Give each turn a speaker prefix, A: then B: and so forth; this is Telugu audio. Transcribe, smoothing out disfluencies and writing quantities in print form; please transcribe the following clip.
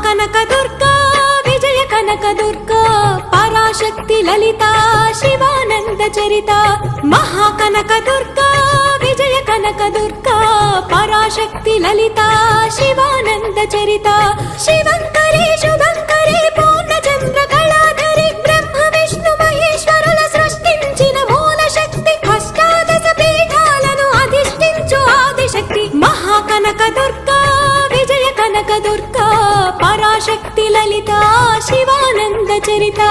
A: కనక దుర్గా విజయ కనక దుర్గా పరాశక్తి లలిత శివానంద చరిత మహాకనక దుర్గా విజయ కనక దుర్గా పరాశక్తి లలిత శివానంద చరిత శివంకరి శుభంకరి పూర్ణచంద్ర కళాధరి బ్రహ్మ విష్ణు మహేశ్వరుల సృష్టించిన మూల శక్తి అష్టాదశ పీఠాలను అధిష్ఠించు ఆదిశక్తి మహాకనక దుర్గా విజయ కనక దుర్గా పరాశక్తి లలిత శివానంద చరిత।